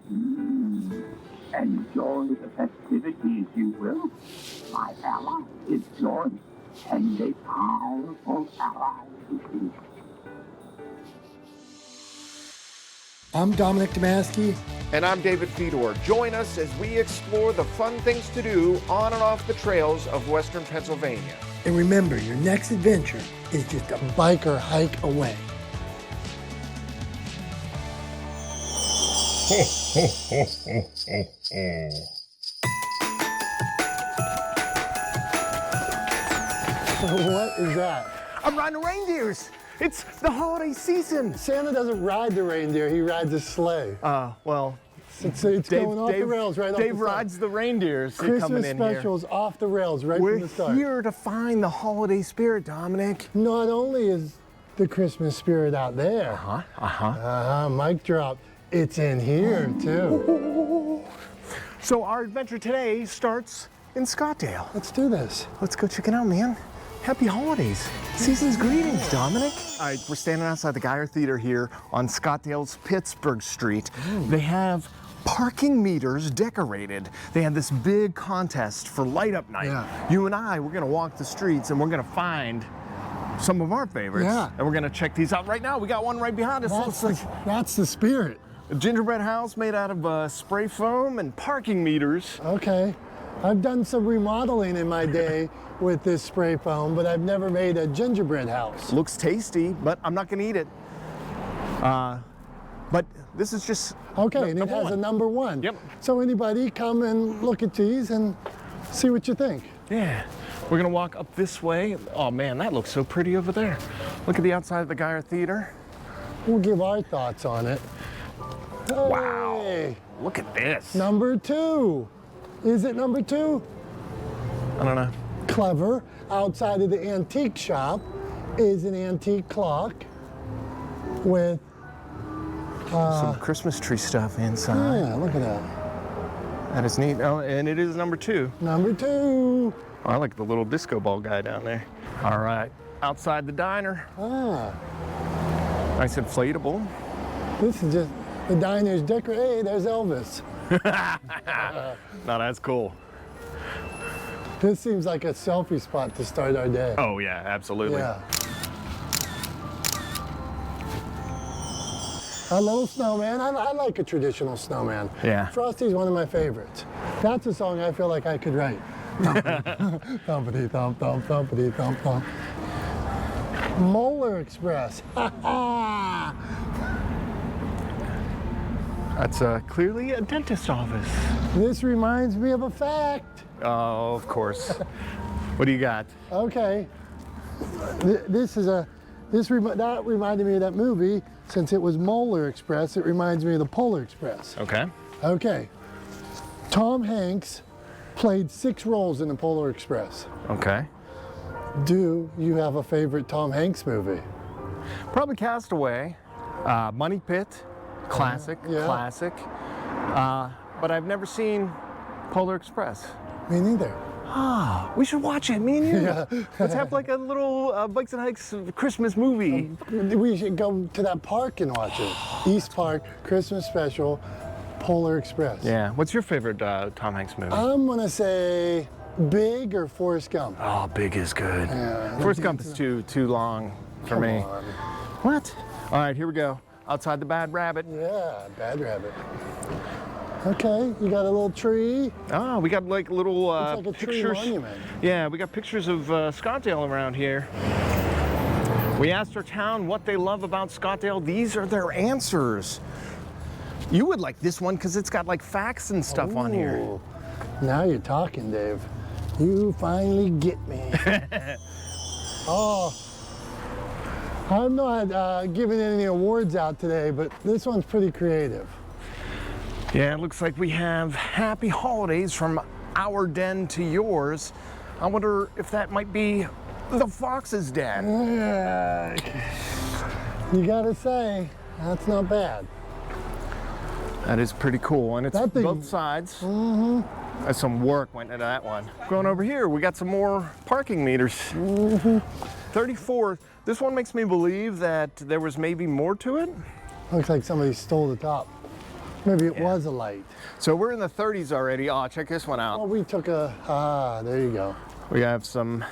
Enjoy the festivities, you will. My ally is yours, and a powerful ally it is. I'm Dominick and And I'm David Fedor. Join us as we explore the fun things to do on and off the trails of Western Pennsylvania. And remember, your next adventure is just a biker hike away. Ho, ho, ho, ho, ho, ho. What is that? I'm riding reindeers. It's the holiday season. Santa doesn't ride the reindeer, he rides a sleigh. Well, It's going off the rails right off the Dave start. rides the reindeers Christmas coming in here. specials off the rails right We're from the start. here to find the holiday spirit, Dominic. Not only is the Christmas spirit out there, mic drop, it's in here too. So our adventure today starts in Scottdale. Let's do this. Let's go check it out, man. Happy holidays. Season's greetings, Dominic. All right, we're standing outside the Geyer Theater here on Scottdale's Pittsburgh Street. They have parking meters decorated. They had this big contest for light up night. Yeah. You and I, we're gonna walk the streets and we're gonna find some of our favorites. Yeah. And we're gonna check these out right now. We got one right behind us. That's the spirit. A gingerbread house made out of spray foam and parking meters. Okay. I've done some remodeling in my day with this spray foam, but I've never made a gingerbread house. Looks tasty, but I'm not gonna eat it. But this is just Okay, and it number has one. a number one. Yep. So anybody come and look at these and see what you think. Yeah, we're gonna walk up this way. Oh man, that looks so pretty over there. Look at the outside of the Geyer Theater. We'll give our thoughts on it. Wow. Hey, Look at this. number two. Is it number two? I don't know. Clever. Outside of the antique shop is an antique clock with, Some Christmas tree stuff inside. yeah, look at that. That is neat. Oh, and it is number two. Number two. Oh, I like the little disco ball guy down there. All right, outside the diner. Ah, Nice inflatable. this is just, the diner's decorated. Hey, there's Elvis. No, that's cool. This seems like a selfie spot to start our day. Oh yeah, absolutely. Yeah. A little snowman. I like a traditional snowman. Yeah. Frosty's one of my favorites. That's a song I feel like I could write. Thumpity thump thump thumpity thump thump. Molar Express. Ha ha! That's clearly a dentist office. This reminds me of a fact. Oh, of course. What do you got? Okay. That reminded me of that movie. Since it was Molar Express, it reminds me of the Polar Express. Okay. Okay. Tom Hanks played 6 roles in the Polar Express. Okay. Do you have a favorite Tom Hanks movie? Probably Castaway, Money Pit, classic, yeah. classic. But I've never seen Polar Express. Me neither. Ah, we should watch it, me and you. Yeah. Let's have like a little Bikes and Hikes Christmas movie. We should go to that park and watch it. East Park, Christmas special, Polar Express. Yeah. What's your favorite Tom Hanks movie? I'm gonna say Big or Forrest Gump. Oh, Big is good. Yeah. Forrest Gump is too long for Come me. on. What? All right, here we go. Outside the Bad Rabbit. Yeah, Bad Rabbit. Okay, you got a little tree. Oh, we got like little It's like a tree pictures. monument. Yeah, we got pictures of Scottdale around here. We asked our town what they love about Scottdale. These are their answers. You would like this one because it's got like facts and stuff on here. Ooh, now you're talking, Dave. You finally get me. Oh, I'm not giving any awards out today, but this one's pretty creative. Yeah, it looks like we have happy holidays from our den to yours. I wonder if that might be the fox's den. Yeah. You gotta say, that's not bad. That is pretty cool, and it's That thing- both sides. Some work went into that one. Going over here, we got some more parking meters. 34. This one makes me believe that there was maybe more to it. Looks like somebody stole the top. Maybe it was a light. So we're in the 30s already. Oh, check this one out. Well, we took a, there you go. We have some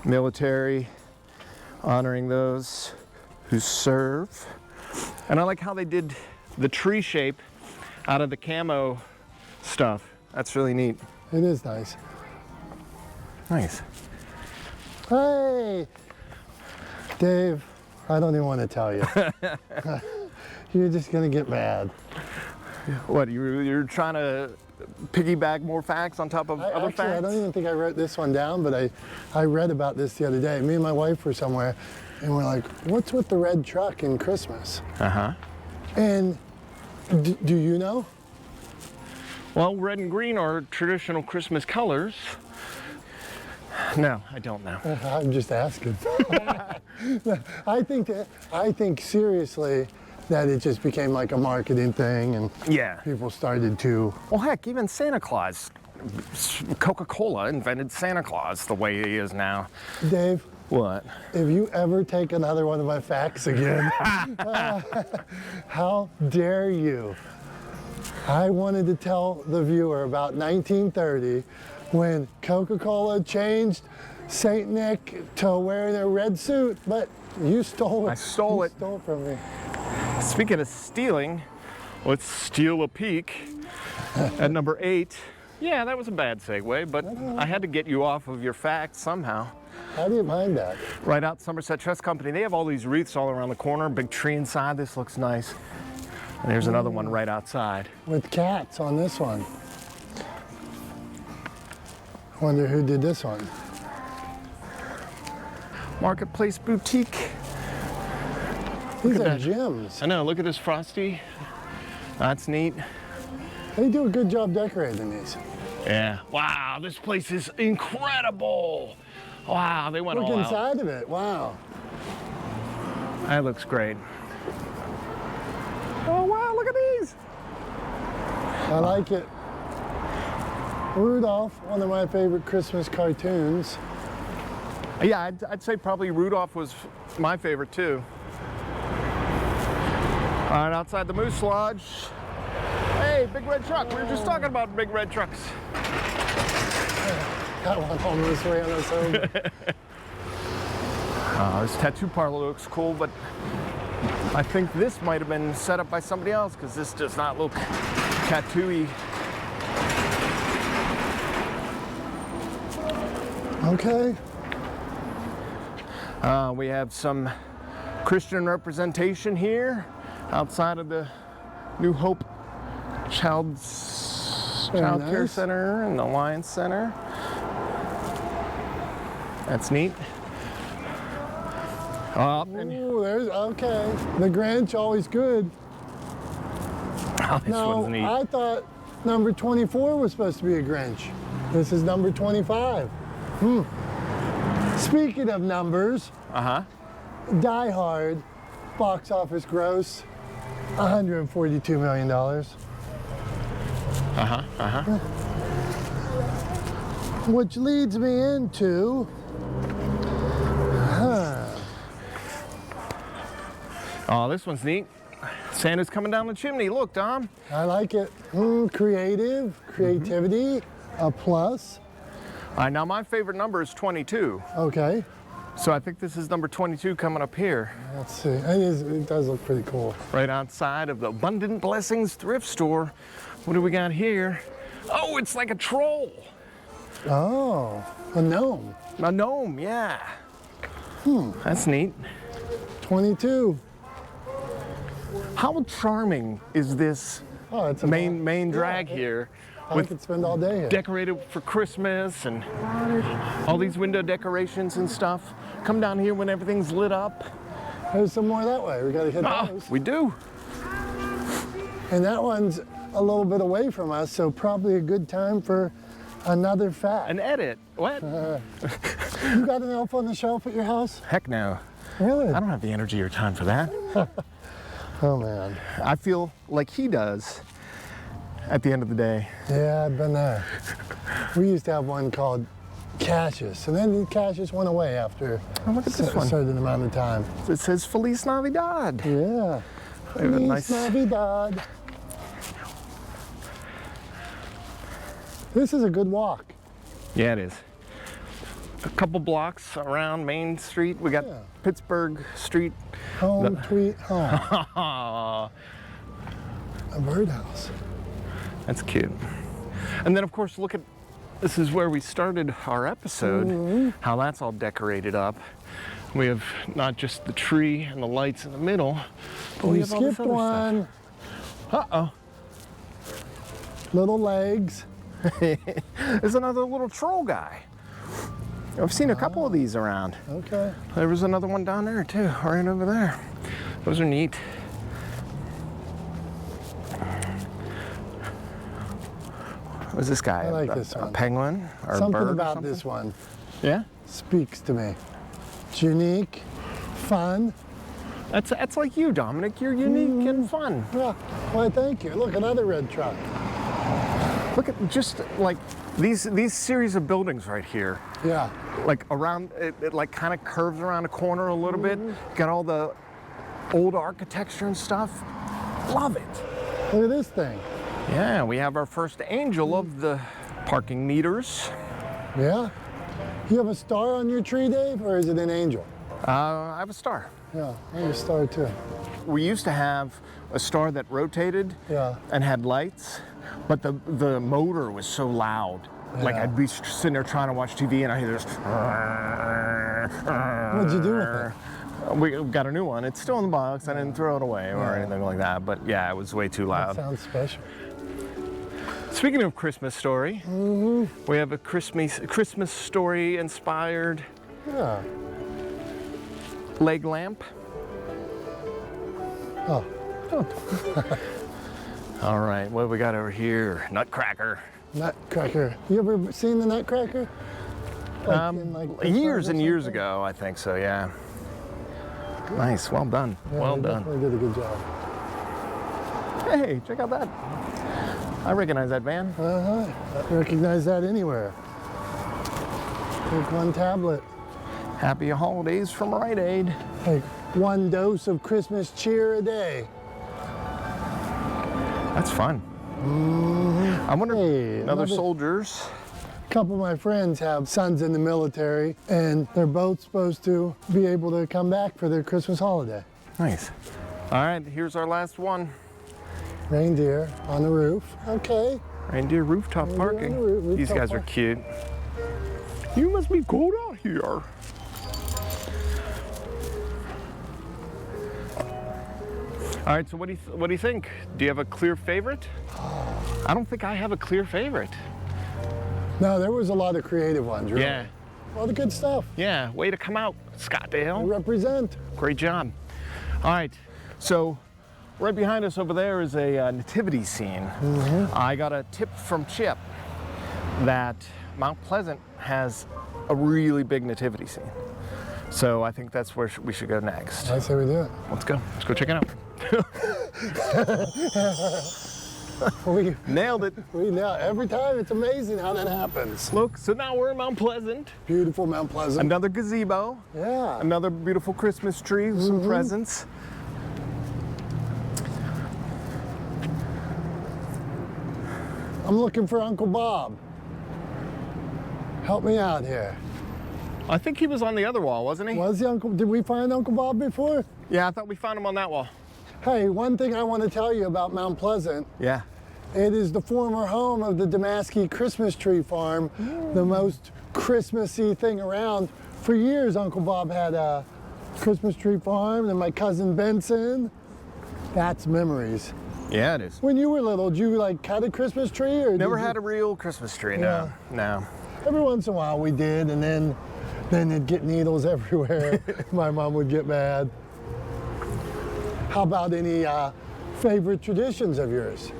military honoring those who serve. And I like how they did the tree shape out of the camo stuff. That's really neat. It is nice. Nice. Hey, Dave, I don't even want to tell you. You're just gonna get mad. What, you're trying to piggyback more facts on top of other facts? I don't even think I wrote this one down, but I read about this the other day. Me and my wife were somewhere, and we're like, what's with the red truck in Christmas? Uh-huh. And do you know? Well, red and green are traditional Christmas colors. No, I don't know. I'm just asking. I think seriously that it just became like a marketing thing, and Yeah. people started to. Well, heck, even Santa Claus. Coca-Cola invented Santa Claus the way he is now. Dave, What? if you ever take another one of my facts again, how dare you? I wanted to tell the viewer about 1930 when Coca-Cola changed Saint Nick to wearing a red suit, but you stole it. I stole it. You stole it from me. Speaking of stealing, let's steal a peek at number 8. Yeah, that was a bad segue, but I had to get you off of your facts somehow. How do you mind that? Right out Somerset Trust Company, they have all these wreaths all around the corner, big tree inside. This looks nice. And there's another one right outside. With cats on this one. Wonder who did this one. Marketplace Boutique. These at are that. gems. I know, look at this Frosty. That's neat. They do a good job decorating these. Yeah. Wow, this place is incredible. Wow, they went Look all out. inside of it. Wow. That looks great. Oh, wow, look at these. I like it. Rudolph, one of my favorite Christmas cartoons. Yeah, I'd say probably Rudolph was my favorite too. All right, outside the Moose Lodge. Hey, big red truck. We were just talking about big red trucks. Got one almost way on us home. This tattoo parlor looks cool, but I think this might have been set up by somebody else because this does not look tattoo-y. Okay. We have some Christian representation here outside of the New Hope Child Care nice. Center and the Alliance Center. That's neat. Ooh, there's, okay. The Grinch, always good. Oh, this one's neat. I thought number 24 was supposed to be a Grinch. This is number 25. Speaking of numbers, Die Hard, box office gross, $142 million. Which leads me into, Oh, this one's neat. Santa's coming down the chimney. Look, Dom. I like it. Creativity, a plus. All right, now my favorite number is 22. Okay, So I think this is number 22 coming up here. let's see. It does look pretty cool. Right outside of the Abundant Blessings thrift store. What do we got here? Oh, it's like a troll. Oh, a gnome. A gnome, yeah. That's neat. 22. How charming is this Oh, it's a main drag here? I could spend all day here. Decorated for Christmas and all these window decorations and stuff. Come down here when everything's lit up. There's some more that way. We gotta hit those. We do. And that one's a little bit away from us, so probably a good time for another fact. An edit. What? You got an elf on the shelf at your house? Heck no. Really? I don't have the energy or time for that. Oh man. I feel like he does at the end of the day. Yeah, I've been there. We used to have one called Cassius, and then Cassius went away after look at this a one. certain amount of time. It says Feliz Navidad. Yeah. We have a Feliz nice Navidad. This is a good walk. Yeah, it is. A couple blocks around Main Street, we got Pittsburgh Street. Home, tweet, home. A birdhouse. That's cute. And then, of course, look at, this is where we started our episode, how that's all decorated up. We have not just the tree and the lights in the middle, but we have all this skipped other one. stuff. Uh-oh. Little legs. There's another little troll guy. I've seen a couple of these around. Okay. There was another one down there too, right over there. Those are neat. What's this guy? I like a, this one. A penguin or a Something bird about or something? this one Yeah? speaks to me. It's unique, fun. That's like you, Dominic. You're unique and fun. Yeah. Why, thank you. Look, another red truck. Look at just like these series of buildings right here. Yeah. Like around, it like kind of curves around a corner a little bit. Got all the old architecture and stuff. Love it. Look at this thing. Yeah, we have our first angel of the parking meters. Yeah. You have a star on your tree, Dave, or is it an angel? I have a star. Yeah, I have a star too. We used to have a star that rotated and had lights, but the motor was so loud. Like I'd be sitting there trying to watch TV and I hear this. What'd you do with it? We got a new one. It's still in the box. I didn't throw it away or anything like that, but yeah, it was way too loud. That sounds special. Speaking of Christmas story, we have a Christmas story inspired leg lamp. Oh. All right, what have we got over here? Nutcracker. Nutcracker. You ever seen the Nutcracker? Years and years ago, I think so, yeah. Nice, well done, Yeah, well they done. definitely did a good job. Hey, check out that. I recognize that van. I recognize that anywhere. Take one tablet. Happy holidays from Rite Aid. Take one dose of Christmas cheer a day. That's fun. I wonder Hey, another soldiers. A couple of my friends have sons in the military, and they're both supposed to be able to come back for their Christmas holiday. Nice. All right, here's our last one. Reindeer on the roof. Okay. Reindeer rooftop parking. on the rooftop These guys are cute. You must be cold out here. All right, so what do you think? Do you have a clear favorite? I don't think I have a clear favorite. No, there was a lot of creative ones, really. Yeah. All the good stuff. Yeah, way to come out, They Scottdale. represent. Great job. All right, so right behind us over there is a nativity scene. I got a tip from Chip that Mount Pleasant has a really big nativity scene. So I think that's where we should go next. I say we do it. Let's go check it out. We Nailed it. know every time. It's amazing how that happens. Look, so now we're in Mount Pleasant. Beautiful Mount Pleasant. Another gazebo. Yeah. Another beautiful Christmas tree with some presents. I'm looking for Uncle Bob. Help me out here. I think he was on the other wall, wasn't he? Was the Uncle? Did we find Uncle Bob before? Yeah, I thought we found him on that wall. Hey, one thing I want to tell you about Mount Pleasant. Yeah. It is the former home of the Damasky Christmas tree farm, the most Christmassy thing around. For years, Uncle Bob had a Christmas tree farm, and my cousin Benson. That's memories. Yeah, it is. When you were little, did you like cut a Christmas tree, or Never did you- had a real Christmas tree, no. No. Every once in a while we did, and then it'd get needles everywhere. My mom would get mad. How about any favorite traditions of yours?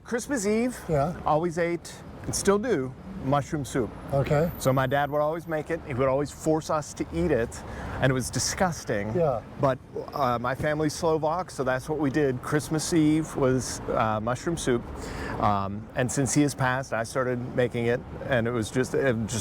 Christmas Eve, Yeah. always ate, and still do, mushroom soup. Okay. So my dad would always make it. He would always force us to eat it, and it was disgusting. Yeah. But my family's Slovak, so that's what we did. Christmas Eve was mushroom soup, and since he has passed, I started making it, and it was just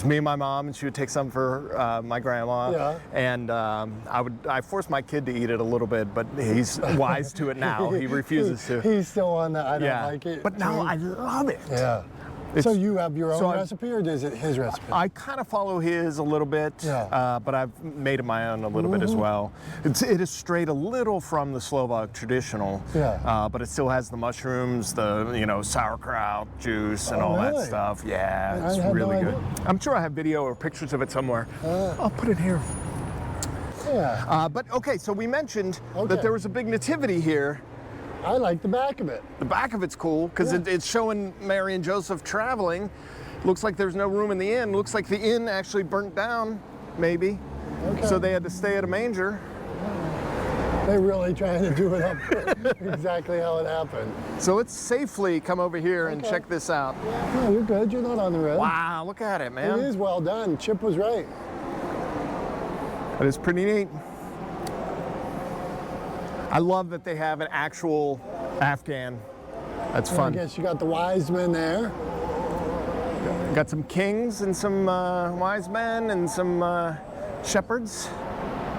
me and my mom, and she would take some for my grandma. Yeah. And I forced my kid to eat it a little bit, but he's wise to it now. He refuses to. He's still on that. I don't Yeah. like it. But now I love it. Yeah. So you have your own so recipe, or is it his recipe? I kind of follow his a little bit, Yeah. but I've made it my own a little bit as well. It is strayed a little from the Slovak traditional, but it still has the mushrooms, the sauerkraut juice, and all that really? stuff. Yeah, it's I had really no good. idea. I'm sure I have video or pictures of it somewhere. I'll put it here. Yeah. But okay, so we mentioned Okay. that there was a big nativity here. I like the back of it. The back of it's cool because it's showing Mary and Joseph traveling. Looks like there's no room in the inn. Looks like the inn actually burnt down, maybe. Okay. So they had to stay at a manger. They're really trying to do it up exactly how it happened. So let's safely come over here and check this out. No, you're good. You're not on the road. Wow, look at it, man. It is well done. Chip was right. That is pretty neat. I love that they have an actual Afghan. That's fun. I guess you got the wise men there. Got some kings and some wise men and some shepherds.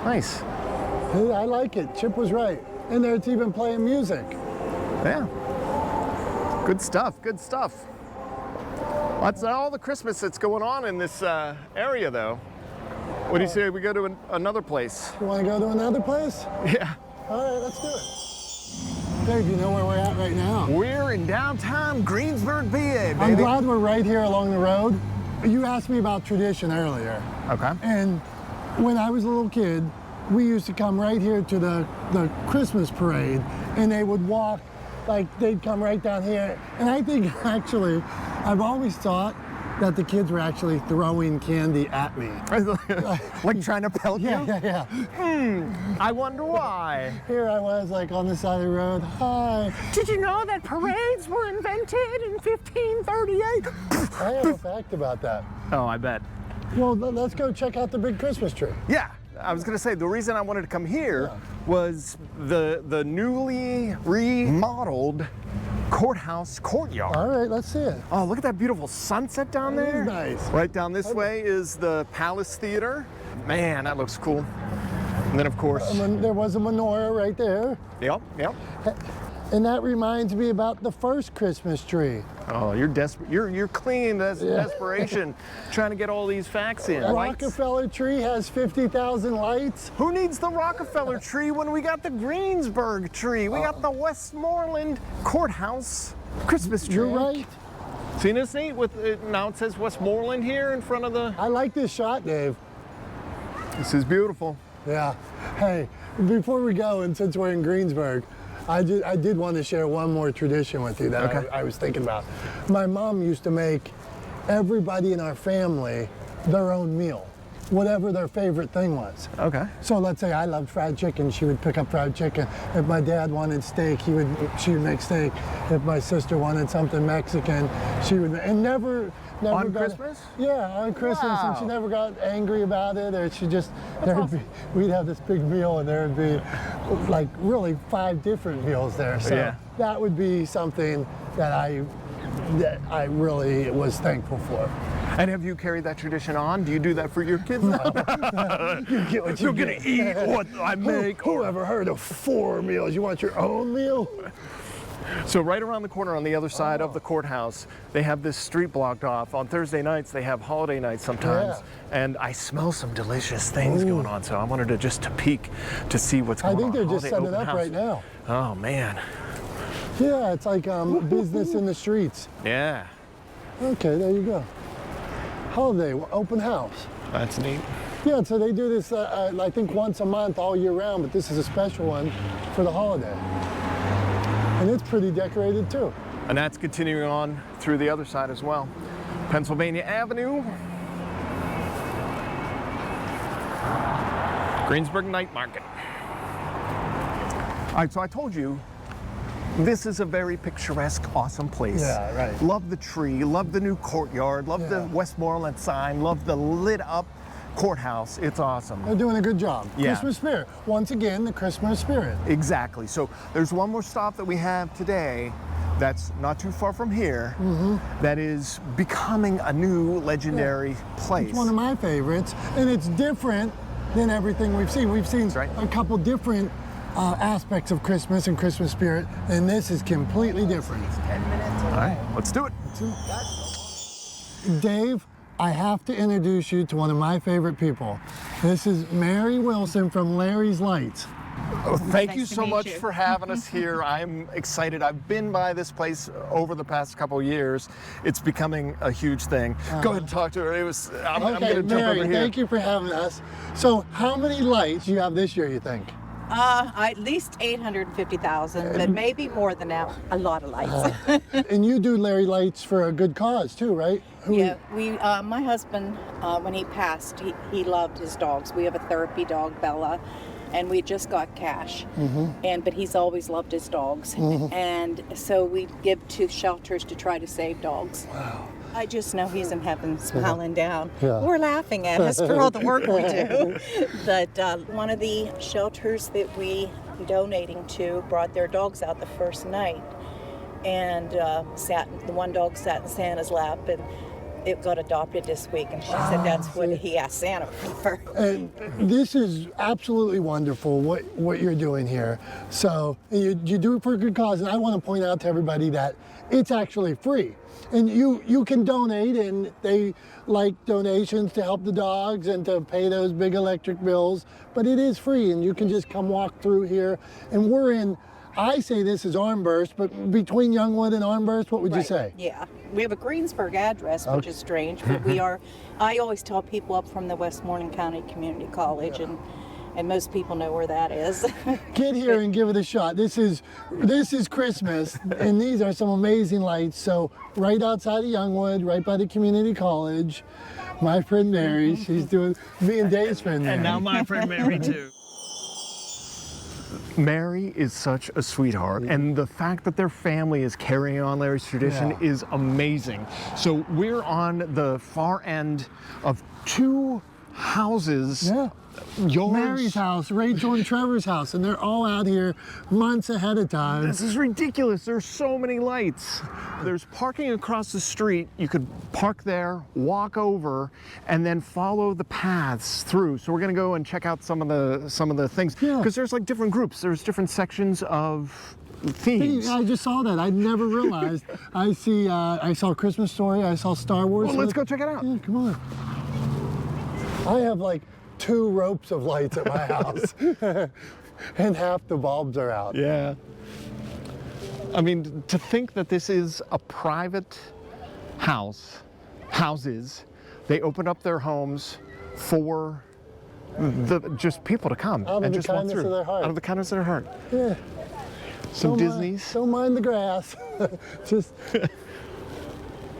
Nice. I like it. Chip was right. And it's even playing music. Yeah. Good stuff, good stuff. That's not all the Christmas that's going on in this area, though. What do you say we go to another place? You want to go to another place? Yeah. All right, let's do it. Dave, you know where we're at right now? We're in downtown Greensburg, PA, baby. I'm glad we're right here along the road. You asked me about tradition earlier. Okay. And when I was a little kid, we used to come right here to the Christmas parade, and they would walk, like they'd come right down here. And I think actually, I've always thought that the kids were actually throwing candy at me. Like trying to pelt you? Yeah. I wonder why. Here I was, like on the side of the road. Hi. Did you know that parades were invented in 1538? I have a fact about that. Oh, I bet. Well, let's go check out the big Christmas tree. Yeah, I was gonna say, the reason I wanted to come here was the newly remodeled courthouse courtyard. All right, let's see it. Oh, look at that beautiful sunset down That is there. nice. Right down this way is the Palace Theater. Man, that looks cool. And then, of course, There was a menorah right there. yep. And that reminds me about the first Christmas tree. Oh, you're desperate. You're clinging to desperation, trying to get all these facts in. The Lights. Rockefeller tree has 50,000 lights. Who needs the Rockefeller tree when we got the Greensburg tree? We got the Westmoreland Courthouse Christmas tree. You're right. See this neat? With now it says Westmoreland here in front of the. I like this shot, Dave. This is beautiful. Yeah. Hey, before we go, and since we're in Greensburg, I did want to share one more tradition with you that I was thinking about. My mom used to make everybody in our family their own meal, whatever their favorite thing was. Okay. So let's say I loved fried chicken, she would pick up fried chicken. If my dad wanted steak, she would make steak. If my sister wanted something Mexican, she would, and never On got, Christmas? Yeah, on Christmas, and she Wow. never got angry about it, or she just, we'd have this big meal, and there would be like really 5 different meals there. So that would be something that I really was thankful for. And have you carried that tradition on? Do you do that for your kids? You get what You're gonna eat what I make. Who ever heard of 4 meals? You want your own meal? So right around the corner on the other side of the courthouse, they have this street blocked off. On Thursday nights, they have holiday nights sometimes. And I smell some delicious things going on. So I wanted to just peek to see what's going on. I think they're just Holiday setting open up house. right now. Oh, man. Yeah, it's like business in the streets. Yeah, Okay, there you go. Holiday open house. that's neat. Yeah, so they do this, I think once a month all year round, but this is a special one for the holiday. And it's pretty decorated too. And that's continuing on through the other side as well. Pennsylvania Avenue. Greensburg Night Market. All right, so I told you, this is a very picturesque, awesome place. Yeah, right. Love the tree, love the new courtyard, love the Westmoreland sign, love the lit up courthouse. It's awesome. They're doing a good job. Yeah. Christmas spirit. Once again, the Christmas spirit. Exactly. So there's one more stop that we have today that's not too far from here that is becoming a new legendary place. It's one of my favorites, and it's different than everything we've seen. We've seen a couple different aspects of Christmas and Christmas spirit, and this is completely different. All right, let's do it. Let's do it. Dave, I have to introduce you to one of my favorite people. This is Mary Wilson from Larry's Lights. Oh, thank you to so meet much you. for having us here. I'm excited. I've been by this place over the past couple of years. It's becoming a huge thing. Go ahead and talk to her. I'm Okay, going to jump Mary, over here. thank you for having us. So how many lights do you have this year, you think? At least 850,000, but maybe more than that. A lot of lights. And you do Larry Lights for a good cause too, right? Yeah, my husband, when he passed, he loved his dogs. We have a therapy dog, Bella, and we just got Cash. But he's always loved his dogs. And so we give to shelters to try to save dogs. Wow. I just know he's in heaven smiling down. Yeah. We're laughing at us for all the work we do. But one of the shelters that we donating to brought their dogs out the first night, and the one dog sat in Santa's lap, and it got adopted this week, and she said that's what he asked Santa for. And this is absolutely wonderful what you're doing here. So you do it for a good cause, and I want to point out to everybody that it's actually free. And you can donate, and they like donations to help the dogs and to pay those big electric bills, but it is free, and you can just come walk through here. And we're in, I say this is Armstrong, but between Youngwood and Armstrong, what would you say? Yeah, we have a Greensburg address, which is strange, but I always tell people up from the Westmoreland County Community College, and most people know where that is. Get here and give it a shot. This is Christmas, and these are some amazing lights. So right outside of Youngwood, right by the community college, my friend Mary, she's doing, me and Dave's friend Mary. And now my friend Mary too. Mary is such a sweetheart, and the fact that their family is carrying on Larry's tradition is amazing. So we're on the far end of two houses. Yeah. Yours. Mary's house, Rachel and Trevor's house, and they're all out here months ahead of time. This is ridiculous. There's so many lights. There's parking across the street. You could park there, walk over, and then follow the paths through. So we're gonna go and check out some of the things, because there's like different groups. There's different sections of themes. I just saw that. I never realized. I saw Christmas Story. I saw Star Wars. Well, let's go check it out. Yeah, come on. I have like 2 ropes of lights at my house, and half the bulbs are out. Yeah. I mean, to think that this is a private houses, they open up their homes for just people to come Out of and the just walk kindness through. of their heart. Out of the kindness of their heart. Yeah. Some Don't Disneys. Don't mind the grass. Just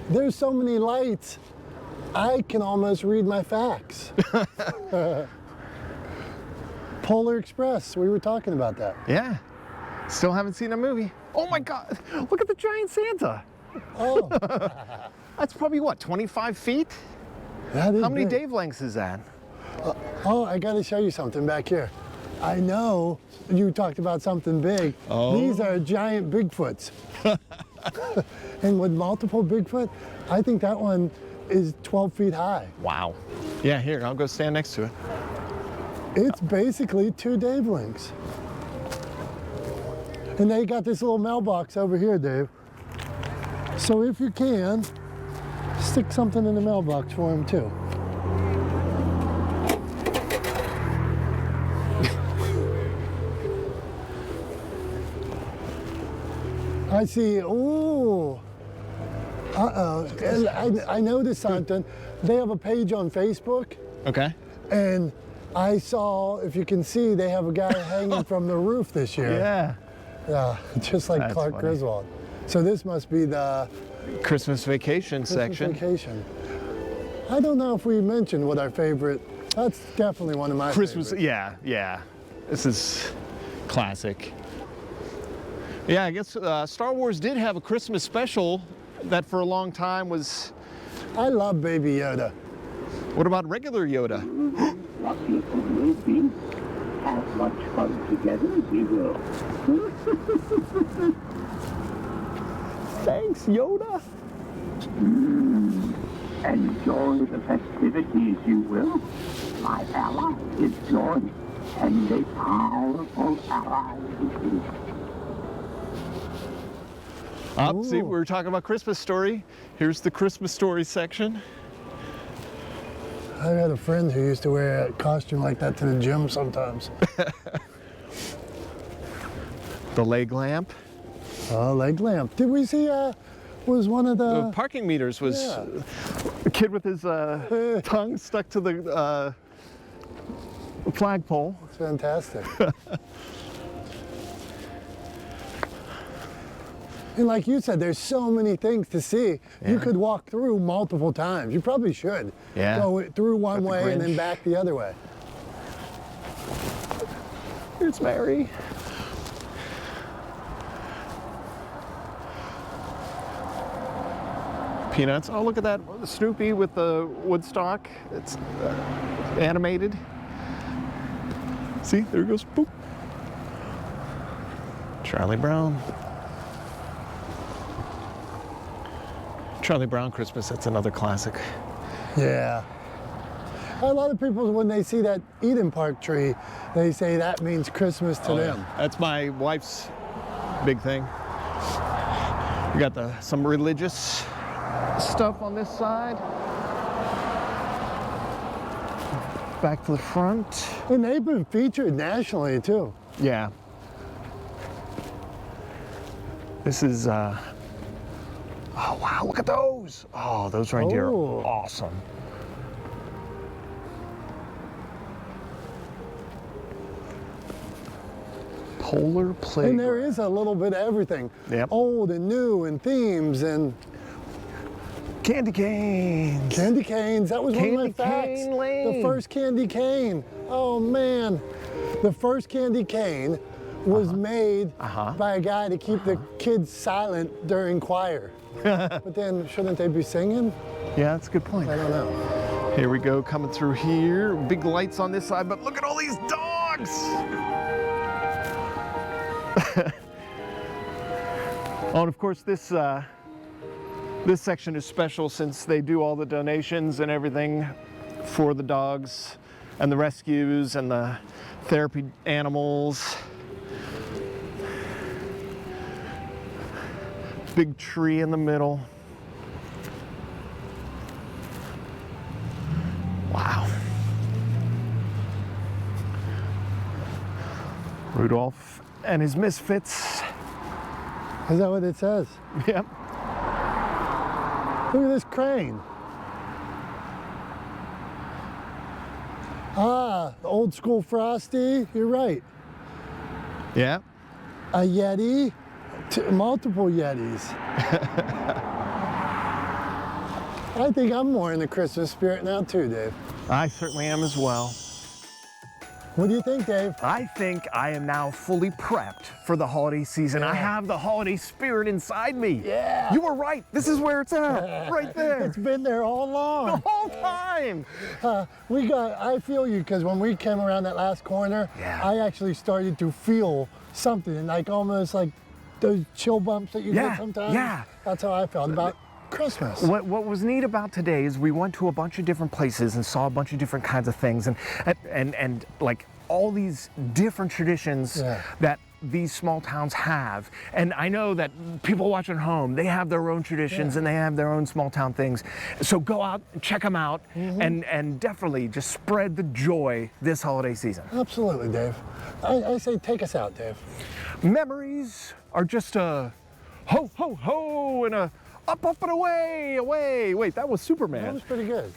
there's so many lights. I can almost read my facts. Polar Express, we were talking about that. Yeah. Still haven't seen a movie. Oh my God, look at the giant Santa. Oh, That's probably what, 25 feet? that is How many big. Dave lengths is that? Oh, I got to show you something back here. I know you talked about something big. Oh. These are giant Bigfoots. And with multiple Bigfoot, I think that one is 12 feet high. Wow. Yeah, here, I'll go stand next to it. It's basically 2 Dave links. And they got this little mailbox over here, Dave. So if you can, stick something in the mailbox for him too. I see, ooh. Uh-oh, and I noticed something. They have a page on Facebook, Okay. and I saw, if you can see, they have a guy hanging from the roof this year. Yeah. Yeah, just like That's Clark funny. Griswold. So this must be the Christmas vacation Christmas section. vacation. I don't know if we mentioned what our favorite, that's definitely one of my Christmas, favorites. yeah. This is classic. Yeah, I guess Star Wars did have a Christmas special that for a long time was. I love Baby Yoda. What about regular Yoda? Lucky will be. Have much fun together, we will. Thanks, Yoda. Enjoy the festivities, you will. My ally is joined, and a powerful ally it is. See, Ooh. we were talking about Christmas Story. Here's the Christmas Story section. I had a friend who used to wear a costume like that to the gym sometimes. The leg lamp. Oh, leg lamp. Did we see, was one of The the... parking meters was a kid with his tongue stuck to the flagpole. It's fantastic. And like you said, there's so many things to see. You could walk through multiple times. You probably should. Yeah. Go through one Got the way and then Grinch. back the other way. Here's Mary. Peanuts. Oh, look at that Snoopy with the Woodstock. It's animated. See, there it goes. Boop. Charlie Brown. Charlie Brown Christmas, that's another classic. Yeah. A lot of people, when they see that Eden Park tree, they say that means Christmas to them. That's my wife's big thing. We got some religious stuff on this side. Back to the front. And they've been featured nationally too. Yeah. This is, oh wow, look at those. Oh, those reindeer Oh. are awesome. Polar Playground. And there is a little bit of everything. Yep. Old and new and themes and Candy canes. candy canes. That was one of my Candy facts. cane lane. The first candy cane. Oh man. The first candy cane was made by a guy to keep the kids silent during choir. But then shouldn't they be singing? Yeah, that's a good point. I don't know. Here we go, coming through here. Big lights on this side, but look at all these dogs! Oh, and of course this section is special since they do all the donations and everything for the dogs and the rescues and the therapy animals. Big tree in the middle. Wow. Rudolph and his misfits. Is that what it says? Yep. Look at this crane. Ah, the old school Frosty. You're right. Yeah. A Yeti. Multiple Yetis. I think I'm more in the Christmas spirit now too, Dave. I certainly am as well. What do you think, Dave? I think I am now fully prepped for the holiday season. I have the holiday spirit inside me. Yeah. You were right. This is where it's at. Right there. It's been there all The along. whole time. I feel you, because when we came around that last corner, Yeah. I actually started to feel something, like almost like those chill bumps that you Yeah, get sometimes. yeah. That's how I felt about Christmas. What was neat about today is we went to a bunch of different places and saw a bunch of different kinds of things and like all these different traditions that these small towns have. And I know that people watching at home, they have their own traditions and they have their own small town things. So go out and check them out and definitely just spread the joy this holiday season. Absolutely, Dave. I say take us out, Dave. Memories are just a ho, ho, ho, and a up, up, and away, away. Wait, that was Superman. That was pretty good.